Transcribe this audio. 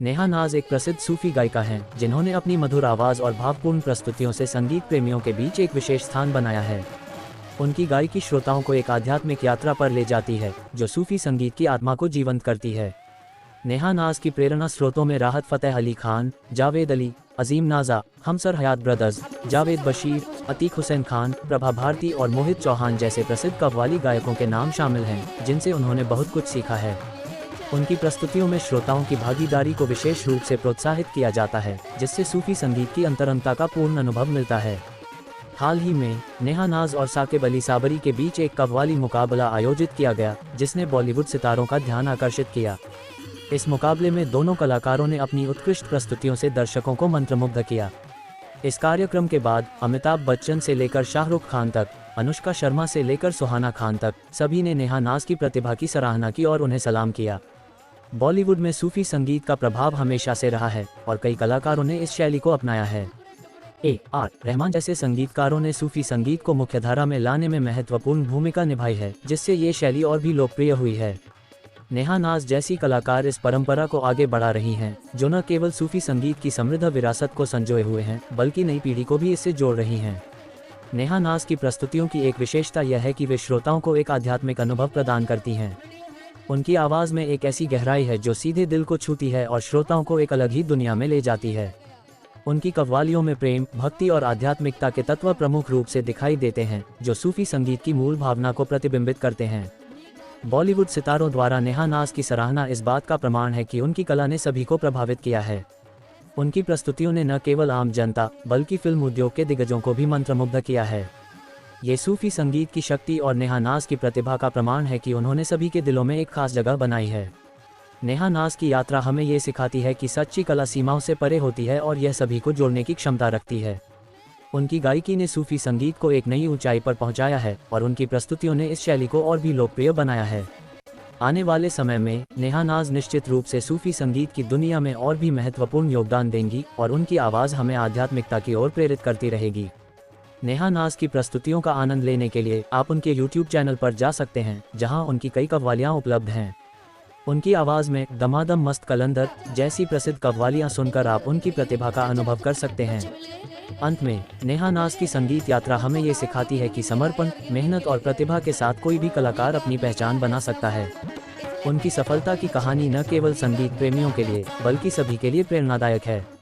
नेहा नाज एक प्रसिद्ध सूफी गायिका हैं जिन्होंने अपनी मधुर आवाज़ और भावपूर्ण प्रस्तुतियों से संगीत प्रेमियों के बीच एक विशेष स्थान बनाया है। उनकी गायकी श्रोताओं को एक आध्यात्मिक यात्रा पर ले जाती है जो सूफी संगीत की आत्मा को जीवंत करती है। नेहा नाज की प्रेरणा स्रोतों में राहत फ़तेह अली खान, जावेद अली, अजीम नाजा, हमसर हयात ब्रदर्स, जावेद बशीर, अतीक हुसैन खान, प्रभा भारती और मोहित चौहान जैसे प्रसिद्ध कव्वाली गायकों के नाम शामिल हैं जिनसे उन्होंने बहुत कुछ सीखा है। उनकी प्रस्तुतियों में श्रोताओं की भागीदारी को विशेष रूप से प्रोत्साहित किया जाता है जिससे सूफी संगीत की अंतरंगता का पूर्ण अनुभव मिलता है। हाल ही में नेहा नाज और साकिब अली साबरी के बीच एक कव्वाली मुकाबला आयोजित किया गया जिसने बॉलीवुड सितारों का ध्यान आकर्षित किया। इस मुकाबले में दोनों कलाकारों ने अपनी उत्कृष्ट प्रस्तुतियों से दर्शकों को मंत्रमुग्ध किया। इस कार्यक्रम के बाद अमिताभ बच्चन से लेकर शाहरुख खान तक, अनुष्का शर्मा से लेकर सुहाना खान तक सभी ने नेहा नाज की प्रतिभा की सराहना की और उन्हें सलाम किया। बॉलीवुड में सूफी संगीत का प्रभाव हमेशा से रहा है और कई कलाकारों ने इस शैली को अपनाया है। AR रहमान जैसे संगीतकारों ने सूफी संगीत को मुख्यधारा में लाने में महत्वपूर्ण भूमिका निभाई है जिससे ये शैली और भी लोकप्रिय हुई है। नेहा नाज जैसी कलाकार इस परंपरा को आगे बढ़ा रही हैं जो न केवल सूफी संगीत की समृद्ध विरासत को संजोए हुए हैं बल्कि नई पीढ़ी को भी इससे जोड़ रही हैं। नेहा नाज की प्रस्तुतियों की एक विशेषता यह है कि वे श्रोताओं को एक आध्यात्मिक अनुभव प्रदान करती हैं। उनकी आवाज़ में एक ऐसी गहराई है जो सीधे दिल को छूती है और श्रोताओं को एक अलग ही दुनिया में ले जाती है। उनकी कव्वालियों में प्रेम, भक्ति और आध्यात्मिकता के तत्व प्रमुख रूप से दिखाई देते हैं जो सूफी संगीत की मूल भावना को प्रतिबिंबित करते हैं। बॉलीवुड सितारों द्वारा नेहा नाज की सराहना इस बात का प्रमाण है कि उनकी कला ने सभी को प्रभावित किया है। उनकी प्रस्तुतियों ने न केवल आम जनता बल्कि फिल्म उद्योग के दिग्गजों को भी मंत्रमुग्ध किया है। ये सूफी संगीत की शक्ति और नेहा नाज की प्रतिभा का प्रमाण है कि उन्होंने सभी के दिलों में एक खास जगह बनाई है। नेहा नाज की यात्रा हमें ये सिखाती है कि सच्ची कला सीमाओं से परे होती है और यह सभी को जोड़ने की क्षमता रखती है। उनकी गायकी ने सूफी संगीत को एक नई ऊंचाई पर पहुंचाया है और उनकी प्रस्तुतियों ने इस शैली को और भी लोकप्रिय बनाया है। आने वाले समय में नेहा नाज निश्चित रूप से सूफी संगीत की दुनिया में और भी महत्वपूर्ण योगदान देंगी और उनकी आवाज़ हमें आध्यात्मिकता की ओर प्रेरित करती रहेगी। नेहा नाज की प्रस्तुतियों का आनंद लेने के लिए आप उनके YouTube चैनल पर जा सकते हैं जहां उनकी कई कव्वालियां उपलब्ध हैं। उनकी आवाज़ में दमादम मस्त कलंदर जैसी प्रसिद्ध कव्वालियां सुनकर आप उनकी प्रतिभा का अनुभव कर सकते हैं। अंत में नेहा नाज की संगीत यात्रा हमें ये सिखाती है कि समर्पण, मेहनत और प्रतिभा के साथ कोई भी कलाकार अपनी पहचान बना सकता है। उनकी सफलता की कहानी न केवल संगीत प्रेमियों के लिए बल्कि सभी के लिए प्रेरणादायक है।